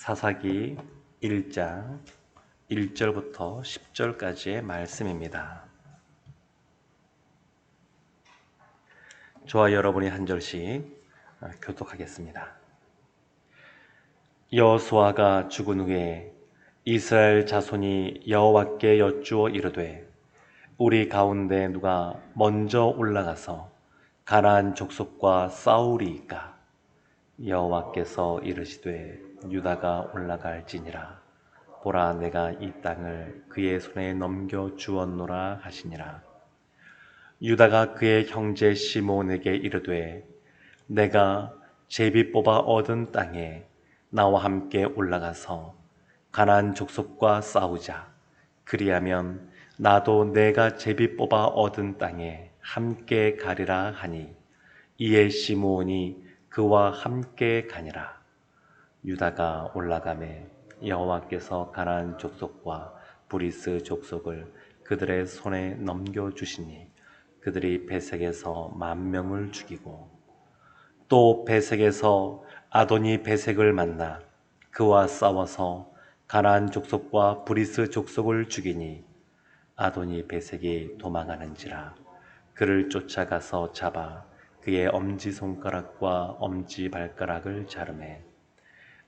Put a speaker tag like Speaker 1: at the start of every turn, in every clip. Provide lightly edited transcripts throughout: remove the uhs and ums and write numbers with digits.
Speaker 1: 사사기 1장 1절부터 10절까지의 말씀입니다. 저와 여러분이 한 절씩 교독하겠습니다. 여호수아가 죽은 후에 이스라엘 자손이 여호와께 여쭈어 이르되 우리 가운데 누가 먼저 올라가서 가나안 족속과 싸우리이까? 여호와께서 이르시되 유다가 올라갈지니라. 보라, 내가 이 땅을 그의 손에 넘겨 주었노라 하시니라. 유다가 그의 형제 시몬에게 이르되 내가 제비 뽑아 얻은 땅에 나와 함께 올라가서 가나안 족속과 싸우자. 그리하면 나도 내가 제비 뽑아 얻은 땅에 함께 가리라 하니 이에 시므온이 그와 함께 가니라. 유다가 올라가매 여호와께서 가나안 족속과 브리스 족속을 그들의 손에 넘겨주시니 그들이 베색에서 10,000명을 죽이고 또 베색에서 아도니 베색을 만나 그와 싸워서 가나안 족속과 브리스 족속을 죽이니 아도니 베색이 도망하는지라. 그를 쫓아가서 잡아 그의 엄지손가락과 엄지발가락을 자르매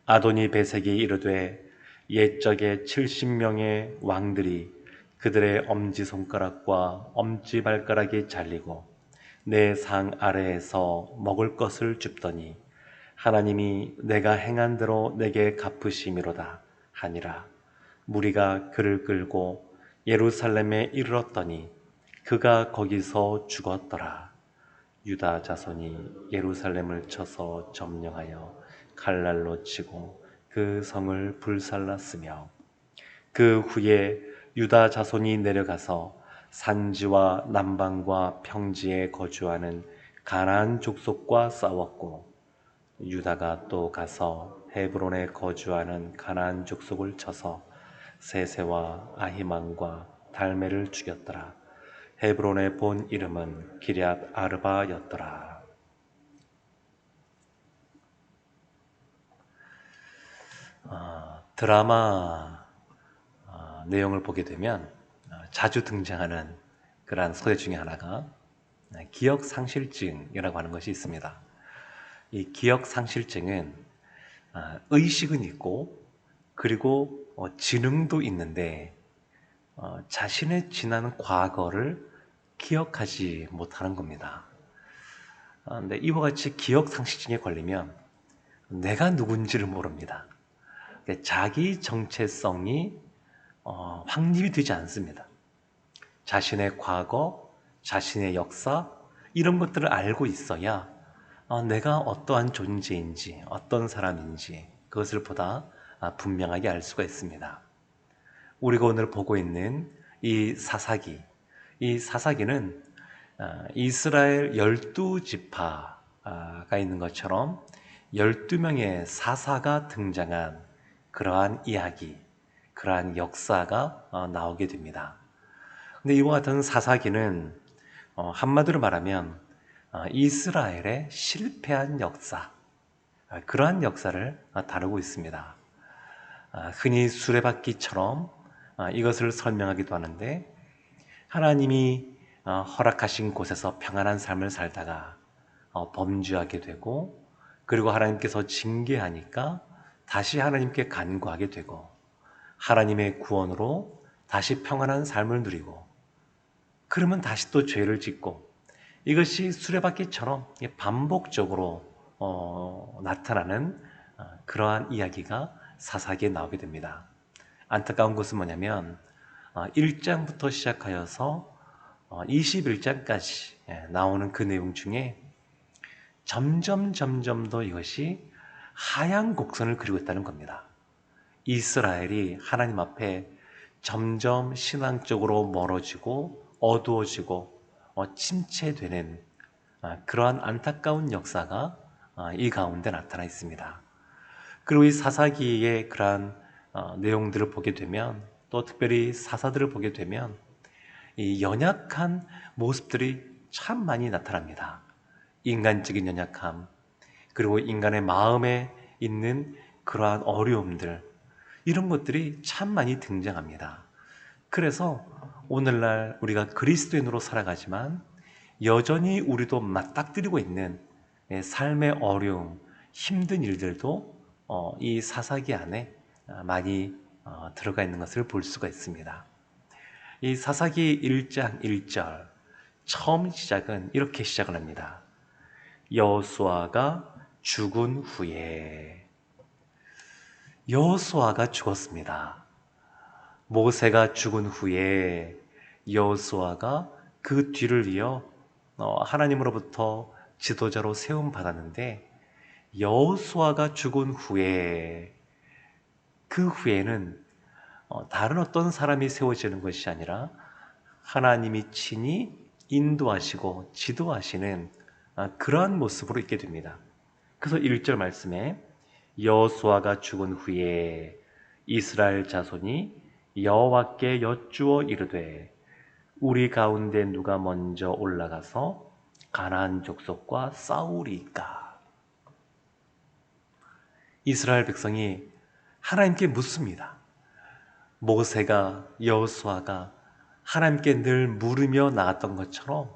Speaker 1: 아도니 베색이 이르되 옛적에 70명의 왕들이 그들의 엄지손가락과 엄지발가락이 잘리고 내 상 아래에서 먹을 것을 줍더니 하나님이 내가 행한 대로 내게 갚으심이로다 하니라. 무리가 그를 끌고 예루살렘에 이르렀더니 그가 거기서 죽었더라. 유다 자손이 예루살렘을 쳐서 점령하여 칼날로 치고 그 성을 불살랐으며 그 후에 유다 자손이 내려가서 산지와 남방과 평지에 거주하는 가나안 족속과 싸웠고 유다가 또 가서 헤브론에 거주하는 가나안 족속을 쳐서 세세와 아히만과 달메를 죽였더라. 헤브론의 본 이름은 기럇 아르바였더라. 드라마 내용을 보게 되면 자주 등장하는 그러한 소재 중에 하나가 기억상실증이라고 하는 것이 있습니다. 이 기억상실증은 의식은 있고 그리고 지능도 있는데 자신의 지난 과거를 기억하지 못하는 겁니다. 근데 이와 같이 기억상실증에 걸리면 내가 누군지를 모릅니다. 자기 정체성이 확립이 되지 않습니다. 자신의 과거, 자신의 역사 이런 것들을 알고 있어야 내가 어떠한 존재인지 어떤 사람인지 그것을 보다 분명하게 알 수가 있습니다. 우리가 오늘 보고 있는 이 사사기는 이스라엘 12지파가 있는 것처럼 12명의 사사가 등장한 그러한 이야기, 그러한 역사가 나오게 됩니다. 근데 이와 같은 사사기는 한마디로 말하면 이스라엘의 실패한 역사, 그러한 역사를 다루고 있습니다. 흔히 수레바퀴처럼 이것을 설명하기도 하는데 하나님이 허락하신 곳에서 평안한 삶을 살다가 범죄하게 되고 그리고 하나님께서 징계하니까 다시 하나님께 간구하게 되고 하나님의 구원으로 다시 평안한 삶을 누리고 그러면 다시 또 죄를 짓고 이것이 수레바퀴처럼 반복적으로 나타나는 그러한 이야기가 사사기에 나오게 됩니다. 안타까운 것은 뭐냐면 1장부터 시작하여서 21장까지 나오는 그 내용 중에 점점 더 이것이 하향 곡선을 그리고 있다는 겁니다. 이스라엘이 하나님 앞에 점점 신앙적으로 멀어지고 어두워지고 침체되는 그러한 안타까운 역사가 이 가운데 나타나 있습니다. 그리고 이 사사기의 그러한 내용들을 보게 되면 또 특별히 사사들을 보게 되면 이 연약한 모습들이 참 많이 나타납니다. 인간적인 연약함, 그리고 인간의 마음에 있는 그러한 어려움들, 이런 것들이 참 많이 등장합니다. 그래서 오늘날 우리가 그리스도인으로 살아가지만 여전히 우리도 맞닥뜨리고 있는 삶의 어려움, 힘든 일들도 이 사사기 안에 많이 들어가 있는 것을 볼 수가 있습니다. 이 사사기 1장 1절 처음 시작은 이렇게 시작을 합니다. 여호수아가 죽은 후에. 여호수아가 죽었습니다. 모세가 죽은 후에 여호수아가 그 뒤를 이어 하나님으로부터 지도자로 세움 받았는데, 여호수아가 죽은 후에, 그 후에는 다른 어떤 사람이 세워지는 것이 아니라 하나님이 친히 인도하시고 지도하시는 그러한 모습으로 있게 됩니다. 그래서 1절 말씀에 여호수아가 죽은 후에 이스라엘 자손이 여호와께 여쭈어 이르되 우리 가운데 누가 먼저 올라가서 가나안 족속과 싸우리까? 이스라엘 백성이 하나님께 묻습니다. 모세가, 여호수아가 하나님께 늘 물으며 나갔던 것처럼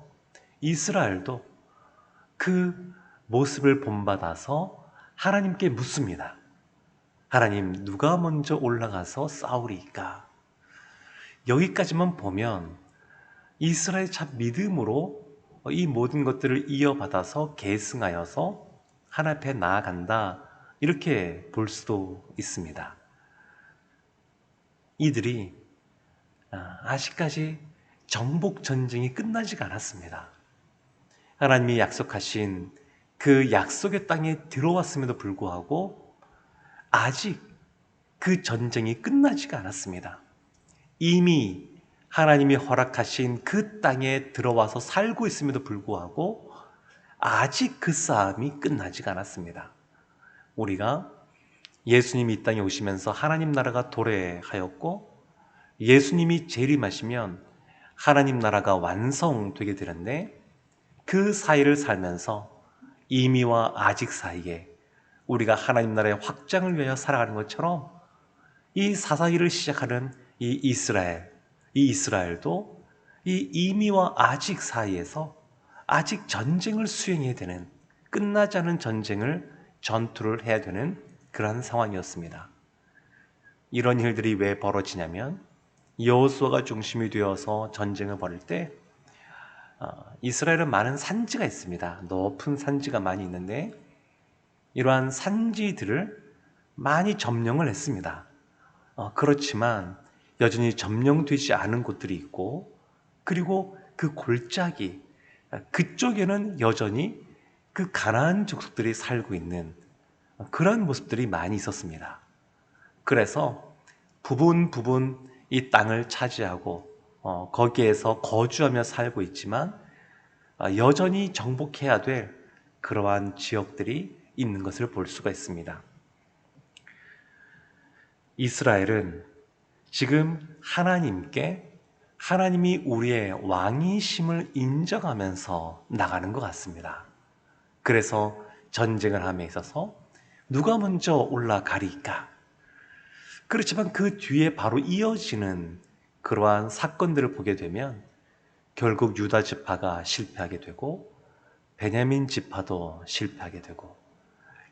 Speaker 1: 이스라엘도 그 모습을 본받아서 하나님께 묻습니다. 하나님, 누가 먼저 올라가서 싸우리까? 여기까지만 보면 이스라엘이 참 믿음으로 이 모든 것들을 이어받아서 계승하여서 하나님 앞에 나아간다, 이렇게 볼 수도 있습니다. 이들이 아직까지 정복 전쟁이 끝나지가 않았습니다. 하나님이 약속하신 그 약속의 땅에 들어왔음에도 불구하고 아직 그 전쟁이 끝나지가 않았습니다. 이미 하나님이 허락하신 그 땅에 들어와서 살고 있음에도 불구하고 아직 그 싸움이 끝나지가 않았습니다. 우리가 예수님이 이 땅에 오시면서 하나님 나라가 도래하였고 예수님이 재림하시면 하나님 나라가 완성되게 되는데, 그 사이를 살면서 이미와 아직 사이에 우리가 하나님 나라의 확장을 위하여 살아가는 것처럼 이 사사기를 시작하는 이 이스라엘도 이 이미와 아직 사이에서 아직 전쟁을 수행해야 되는, 끝나지 않은 전투를 해야 되는 그러한 상황이었습니다. 이런 일들이 왜 벌어지냐면 여호수아가 중심이 되어서 전쟁을 벌일 때 이스라엘은 많은 산지가 있습니다. 높은 산지가 많이 있는데 이러한 산지들을 많이 점령을 했습니다. 그렇지만 여전히 점령되지 않은 곳들이 있고, 그리고 그 골짜기 그쪽에는 여전히 그 가나안 족속들이 살고 있는 그런 모습들이 많이 있었습니다. 그래서 부분 이 땅을 차지하고 거기에서 거주하며 살고 있지만 여전히 정복해야 될 그러한 지역들이 있는 것을 볼 수가 있습니다. 이스라엘은 지금 하나님이 우리의 왕이심을 인정하면서 나가는 것 같습니다. 그래서 전쟁을 함에 있어서 누가 먼저 올라가리까? 그렇지만 그 뒤에 바로 이어지는 그러한 사건들을 보게 되면 결국 유다 지파가 실패하게 되고 베냐민 지파도 실패하게 되고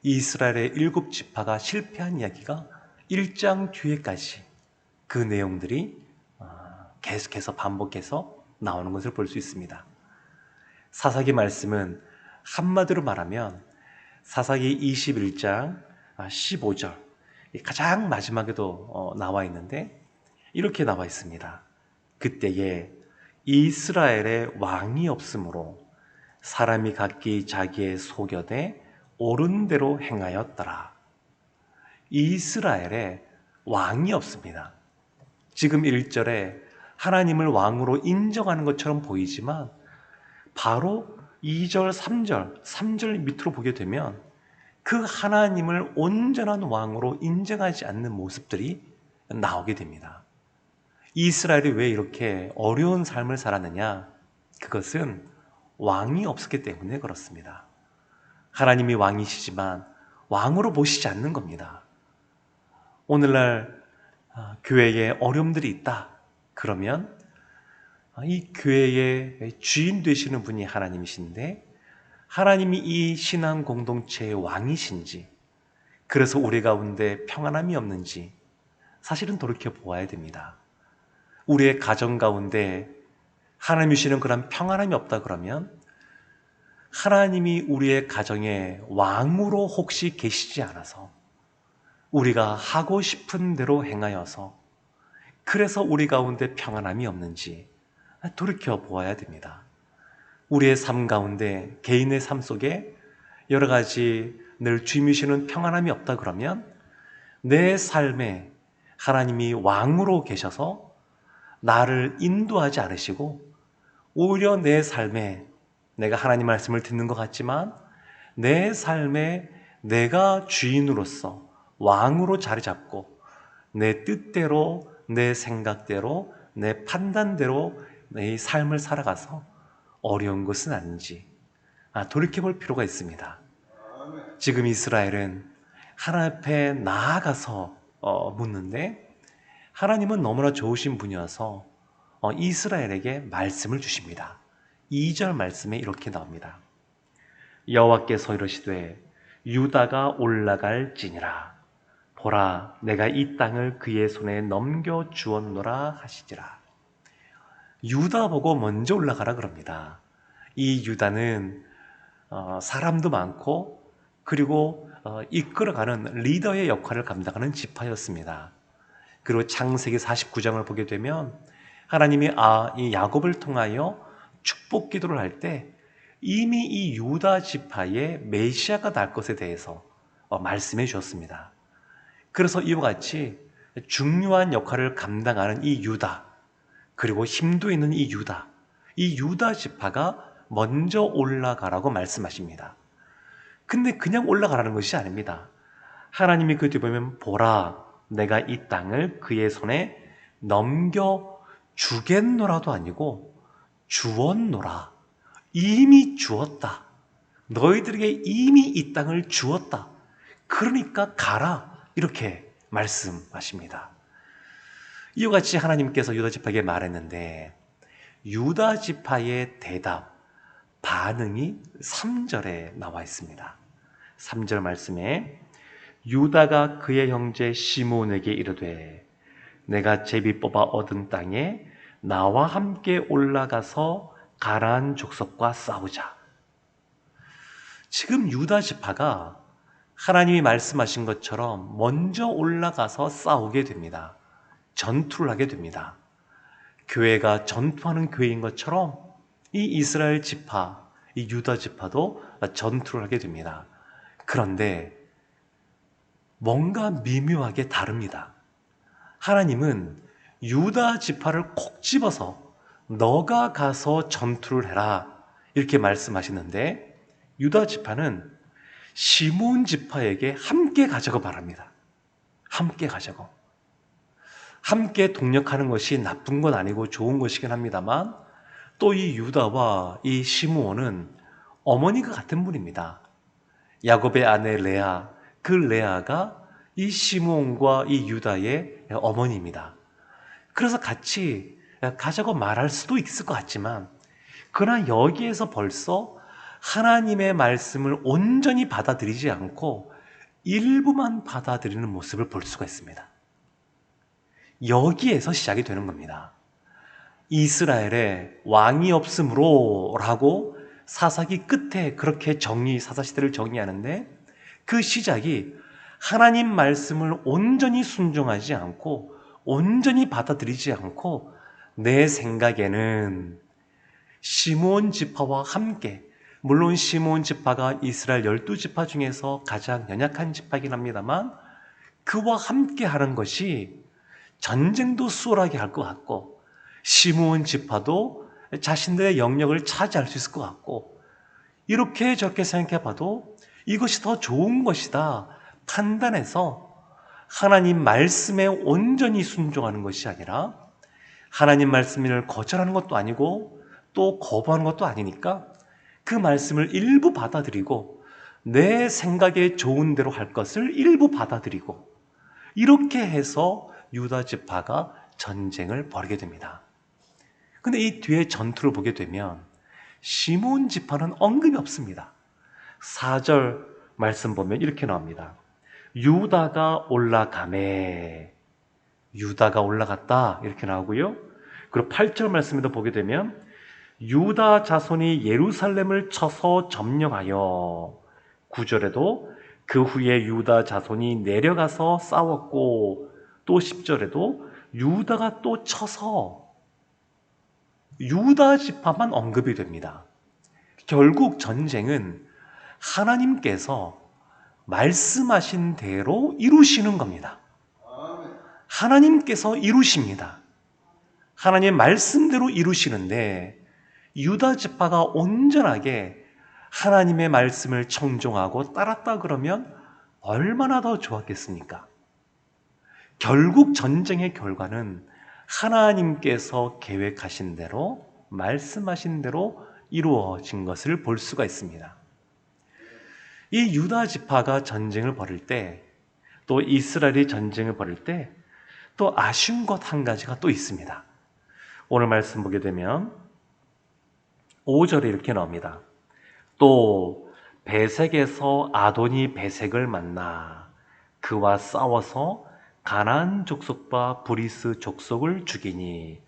Speaker 1: 이스라엘의 7지파가 실패한 이야기가 1장 뒤에까지 그 내용들이 계속해서 반복해서 나오는 것을 볼 수 있습니다. 사사기 말씀은 한마디로 말하면 사사기 21장 15절 가장 마지막에도 나와 있는데 이렇게 나와 있습니다. 그때에 이스라엘의 왕이 없으므로 사람이 각기 자기의 소견에 옳은 대로 행하였더라. 이스라엘에 왕이 없습니다. 지금 1절에 하나님을 왕으로 인정하는 것처럼 보이지만 바로 2절, 3절 밑으로 보게 되면 그 하나님을 온전한 왕으로 인정하지 않는 모습들이 나오게 됩니다. 이스라엘이 왜 이렇게 어려운 삶을 살았느냐? 그것은 왕이 없었기 때문에 그렇습니다. 하나님이 왕이시지만 왕으로 보시지 않는 겁니다. 오늘날 교회에 어려움들이 있다. 그러면 이 교회의 주인 되시는 분이 하나님이신데 하나님이 이 신앙 공동체의 왕이신지, 그래서 우리 가운데 평안함이 없는지 사실은 돌이켜 보아야 됩니다. 우리의 가정 가운데 하나님이 주시는 그런 평안함이 없다 그러면 하나님이 우리의 가정에 왕으로 혹시 계시지 않아서 우리가 하고 싶은 대로 행하여서 그래서 우리 가운데 평안함이 없는지 돌이켜 보아야 됩니다. 우리의 삶 가운데 개인의 삶 속에 여러 가지 늘 주님이시는 평안함이 없다 그러면 내 삶에 하나님이 왕으로 계셔서 나를 인도하지 않으시고 오히려 내 삶에 내가 하나님 말씀을 듣는 것 같지만 내 삶에 내가 주인으로서 왕으로 자리 잡고 내 뜻대로 내 생각대로 내 판단대로 내 삶을 살아가서 어려운 것은 아닌지 돌이켜볼 필요가 있습니다. 지금 이스라엘은 하나님 앞에 나아가서 묻는데 하나님은 너무나 좋으신 분이어서 이스라엘에게 말씀을 주십니다. 2절 말씀에 이렇게 나옵니다. 여호와께서 이르시되 유다가 올라갈지니라. 보라, 내가 이 땅을 그의 손에 넘겨 주었노라 하시지라. 유다 보고 먼저 올라가라 그럽니다. 이 유다는 사람도 많고 그리고 이끌어가는 리더의 역할을 감당하는 지파였습니다. 그리고 창세기 49장을 보게 되면 하나님이 이 야곱을 통하여 축복 기도를 할 때 이미 이 유다 지파의 메시아가 날 것에 대해서 말씀해 주었습니다. 그래서 이와 같이 중요한 역할을 감당하는 이 유다, 그리고 힘도 있는 이 유다 지파가 먼저 올라가라고 말씀하십니다. 근데 그냥 올라가라는 것이 아닙니다. 하나님이 그 뒤에 보면 보라, 내가 이 땅을 그의 손에 넘겨 주겠노라도 아니고 주었노라. 이미 주었다. 너희들에게 이미 이 땅을 주었다. 그러니까 가라. 이렇게 말씀하십니다. 이와 같이 하나님께서 유다 지파에게 말했는데 유다 지파의 대답, 반응이 3절에 나와 있습니다. 3절 말씀에 유다가 그의 형제 시므온에게 이르되 내가 제비 뽑아 얻은 땅에 나와 함께 올라가서 가나안 족속과 싸우자. 지금 유다 지파가 하나님이 말씀하신 것처럼 먼저 올라가서 싸우게 됩니다. 전투를 하게 됩니다. 교회가 전투하는 교회인 것처럼 이 이스라엘 지파, 이 유다 지파도 전투를 하게 됩니다. 그런데 뭔가 미묘하게 다릅니다. 하나님은 유다 지파를 콕 집어서 너가 가서 전투를 해라 이렇게 말씀하시는데 유다 지파는 시므온 지파에게 함께 가자고 말합니다. 함께 가자고. 함께 동력하는 것이 나쁜 건 아니고 좋은 것이긴 합니다만 또 이 유다와 이 시므온은 어머니가 같은 분입니다. 야곱의 아내 레아, 그 레아가 이 시므온과 이 유다의 어머니입니다. 그래서 같이 가자고 말할 수도 있을 것 같지만 그러나 여기에서 벌써 하나님의 말씀을 온전히 받아들이지 않고 일부만 받아들이는 모습을 볼 수가 있습니다. 여기에서 시작이 되는 겁니다. 이스라엘에 왕이 없으므로 라고 사사기 끝에 그렇게 사사시대를 정의하는데 그 시작이 하나님 말씀을 온전히 순종하지 않고 온전히 받아들이지 않고 내 생각에는 시므온 지파와 함께, 물론 시므온 지파가 이스라엘 12지파 중에서 가장 연약한 지파이긴 합니다만 그와 함께 하는 것이 전쟁도 수월하게 할 것 같고 시므온 지파도 자신들의 영역을 차지할 수 있을 것 같고 이렇게 저렇게 생각해 봐도 이것이 더 좋은 것이다 판단해서 하나님 말씀에 온전히 순종하는 것이 아니라 하나님 말씀을 거절하는 것도 아니고 또 거부하는 것도 아니니까 그 말씀을 일부 받아들이고 내 생각에 좋은 대로 할 것을 일부 받아들이고 이렇게 해서 유다 지파가 전쟁을 벌이게 됩니다. 근데 이 뒤에 전투를 보게 되면 시몬 지파는 언급이 없습니다. 4절 말씀 보면 이렇게 나옵니다. 유다가 올라가매, 유다가 올라갔다 이렇게 나오고요. 그리고 8절 말씀에도 보게 되면 유다 자손이 예루살렘을 쳐서 점령하여, 9절에도 그 후에 유다 자손이 내려가서 싸웠고, 또 10절에도 유다가 또 쳐서, 유다 지파만 언급이 됩니다. 결국 전쟁은 하나님께서 말씀하신 대로 이루시는 겁니다. 하나님께서 이루십니다. 하나님의 말씀대로 이루시는데 유다 지파가 온전하게 하나님의 말씀을 청종하고 따랐다 그러면 얼마나 더 좋았겠습니까? 결국 전쟁의 결과는 하나님께서 계획하신 대로, 말씀하신 대로 이루어진 것을 볼 수가 있습니다. 이 유다 지파가 전쟁을 벌일 때, 또 이스라엘이 전쟁을 벌일 때 또 아쉬운 것 한 가지가 또 있습니다. 오늘 말씀 보게 되면 5절에 이렇게 나옵니다. 또 베색에서 아도니 베색을 만나 그와 싸워서 가나안 족속과 브리스 족속을 죽이니,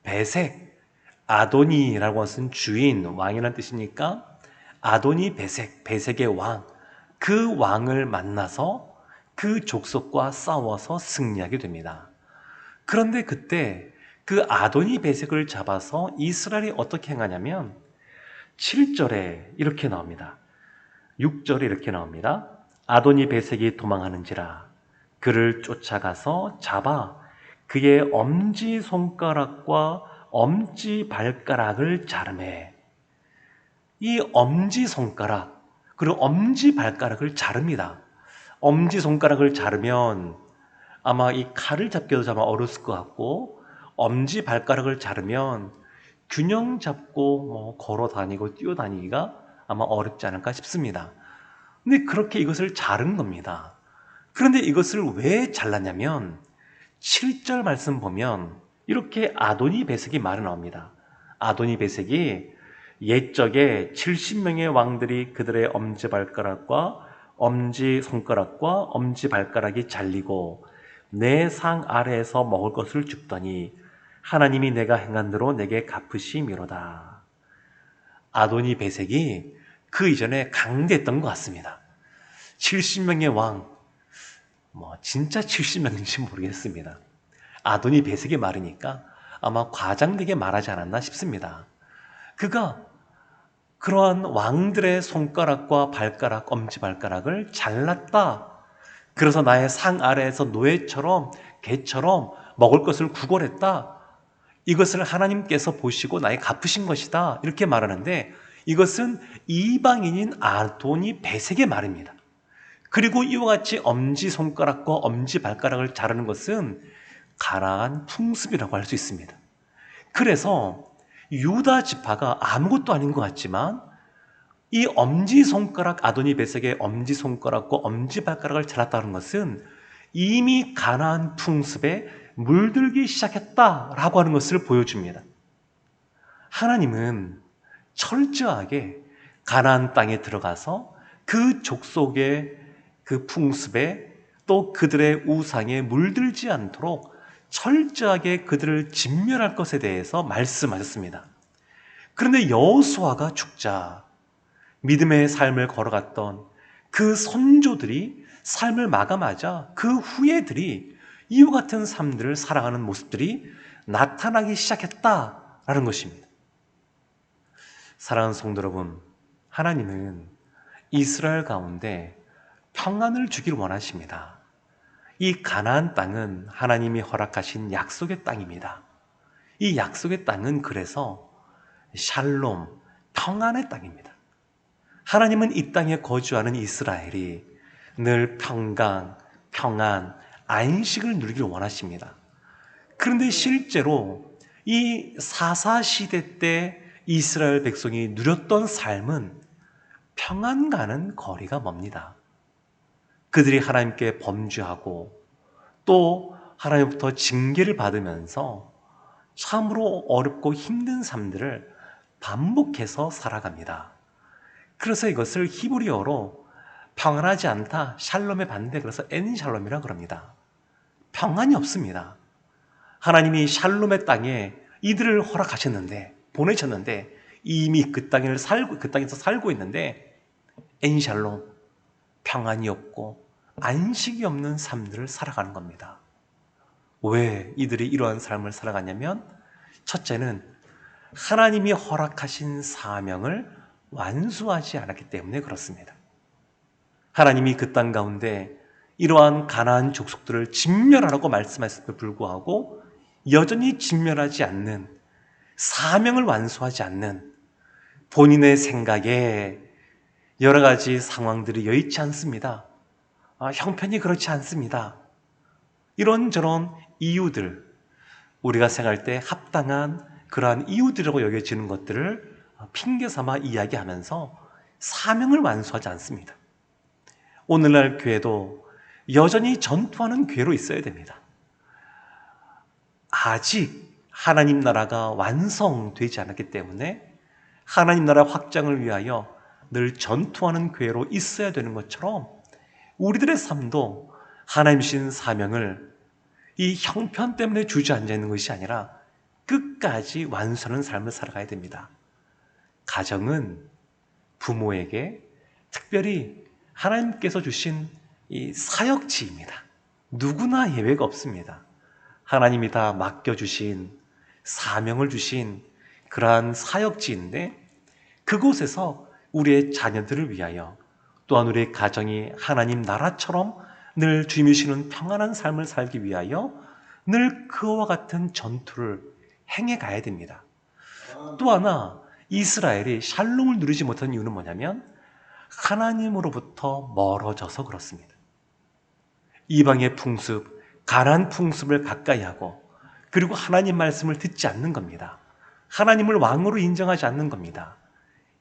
Speaker 1: 베색, 아도니라고 하는 주인, 왕이라는 뜻이니까 아도니 베색, 베색의 왕, 그 왕을 만나서 그 족속과 싸워서 승리하게 됩니다. 그런데 그때 그 아도니 베색을 잡아서 이스라엘이 어떻게 행하냐면 7절에 이렇게 나옵니다. 6절에 이렇게 나옵니다. 아도니 베색이 도망하는지라 그를 쫓아가서 잡아 그의 엄지손가락과 엄지발가락을 자르매, 이 엄지손가락 그리고 엄지발가락을 자릅니다. 엄지손가락을 자르면 아마 이 칼을 잡기도 참 어려웠을 것 같고, 엄지발가락을 자르면 균형 잡고 걸어 다니고 뛰어 다니기가 아마 어렵지 않을까 싶습니다. 근데 그렇게 이것을 자른 겁니다. 그런데 이것을 왜 잘랐냐면 7절 말씀 보면 이렇게 아도니 베색이 말이 나옵니다. 아도니 베색이 옛적에 70명의 왕들이 그들의 엄지발가락과 엄지손가락과 엄지발가락이 잘리고 내 상 아래에서 먹을 것을 줍더니 하나님이 내가 행한 대로 내게 갚으심이로다. 아도니 베색이 그 이전에 강대했던 것 같습니다. 70명의 왕, 진짜 70명인지 모르겠습니다. 아도니 베색이 말이니까 아마 과장되게 말하지 않았나 싶습니다. 그가 그러한 왕들의 손가락과 발가락, 엄지발가락을 잘랐다. 그래서 나의 상 아래에서 노예처럼, 개처럼 먹을 것을 구걸했다. 이것을 하나님께서 보시고 나의 갚으신 것이다. 이렇게 말하는데 이것은 이방인인 아도니 베색의 말입니다. 그리고 이와 같이 엄지손가락과 엄지발가락을 자르는 것은 가나안 풍습이라고 할 수 있습니다. 그래서 유다 지파가 아무것도 아닌 것 같지만 이 엄지손가락, 아도니 베색의 엄지손가락과 엄지발가락을 잘랐다는 것은 이미 가나안 풍습에 물들기 시작했다라고 하는 것을 보여줍니다. 하나님은 철저하게 가나안 땅에 들어가서 그 족속의 그 풍습에 또 그들의 우상에 물들지 않도록 철저하게 그들을 진멸할 것에 대해서 말씀하셨습니다. 그런데 여호수아가 죽자 믿음의 삶을 걸어갔던 그 선조들이 삶을 마감하자 그 후예들이 이와 같은 삶들을 살아가는 모습들이 나타나기 시작했다라는 것입니다. 사랑하는 성도 여러분, 하나님은 이스라엘 가운데 평안을 주기를 원하십니다. 이 가나안 땅은 하나님이 허락하신 약속의 땅입니다. 이 약속의 땅은 그래서 샬롬, 평안의 땅입니다. 하나님은 이 땅에 거주하는 이스라엘이 늘 평강, 평안, 안식을 누리기를 원하십니다. 그런데 실제로 이 사사시대 때 이스라엘 백성이 누렸던 삶은 평안과는 거리가 멉니다. 그들이 하나님께 범죄하고 또 하나님부터 징계를 받으면서 참으로 어렵고 힘든 삶들을 반복해서 살아갑니다. 그래서 이것을 히브리어로 평안하지 않다, 샬롬의 반대, 그래서 엔샬롬이라고 그럽니다. 평안이 없습니다. 하나님이 샬롬의 땅에 이들을 허락하셨는데, 보내셨는데, 이미 그 땅에서 살고 있는데, 엔샬롬, 평안이 없고 안식이 없는 삶들을 살아가는 겁니다. 왜 이들이 이러한 삶을 살아가냐면, 첫째는 하나님이 허락하신 사명을 완수하지 않았기 때문에 그렇습니다. 하나님이 그 땅 가운데 이러한 가나안 족속들을 진멸하라고 말씀하셨음에도 불구하고 여전히 진멸하지 않는, 사명을 완수하지 않는 본인의 생각에 여러 가지 상황들이 여의치 않습니다. 형편이 그렇지 않습니다. 이런저런 이유들, 우리가 생각할 때 합당한 그러한 이유들이라고 여겨지는 것들을 핑계 삼아 이야기하면서 사명을 완수하지 않습니다. 오늘날 교회도 여전히 전투하는 교회로 있어야 됩니다. 아직 하나님 나라가 완성되지 않았기 때문에 하나님 나라 확장을 위하여 늘 전투하는 교회로 있어야 되는 것처럼 우리들의 삶도 하나님 주신 사명을 이 형편 때문에 주저앉아 있는 것이 아니라 끝까지 완수하는 삶을 살아가야 됩니다. 가정은 부모에게 특별히 하나님께서 주신 이 사역지입니다. 누구나 예외가 없습니다. 하나님이 다 맡겨주신, 사명을 주신 그러한 사역지인데, 그곳에서 우리의 자녀들을 위하여, 또한 우리의 가정이 하나님 나라처럼 늘 주님이 주시는 평안한 삶을 살기 위하여 늘 그와 같은 전투를 행해 가야 됩니다. 또 하나, 이스라엘이 샬롬을 누리지 못한 이유는 뭐냐면 하나님으로부터 멀어져서 그렇습니다. 이방의 풍습, 가나안 풍습을 가까이 하고, 그리고 하나님 말씀을 듣지 않는 겁니다. 하나님을 왕으로 인정하지 않는 겁니다.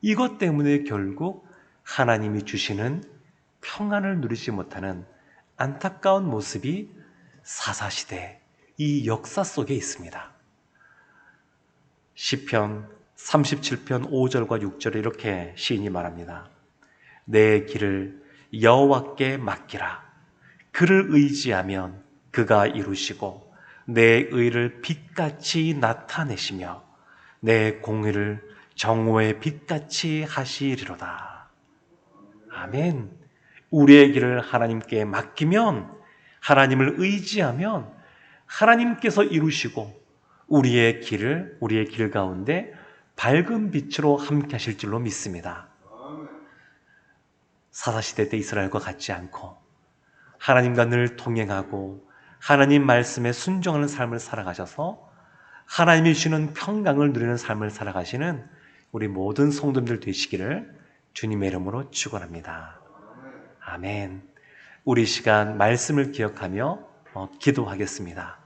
Speaker 1: 이것 때문에 결국 하나님이 주시는 평안을 누리지 못하는 안타까운 모습이 사사시대 이 역사 속에 있습니다. 시편 37편 5절과 6절에 이렇게 시인이 말합니다. 내 길을 여호와께 맡기라. 그를 의지하면 그가 이루시고 내 의를 빛같이 나타내시며 내 공의를 정오의 빛같이 하시리로다. 아멘. 우리의 길을 하나님께 맡기면, 하나님을 의지하면 하나님께서 이루시고 우리의 길 가운데 밝은 빛으로 함께 하실 줄로 믿습니다. 사사시대 때 이스라엘과 같지 않고 하나님과 늘 동행하고 하나님 말씀에 순종하는 삶을 살아가셔서 하나님이 주시는 평강을 누리는 삶을 살아가시는 우리 모든 성도님들 되시기를 주님의 이름으로 축원합니다. 아멘. 우리 시간 말씀을 기억하며 기도하겠습니다.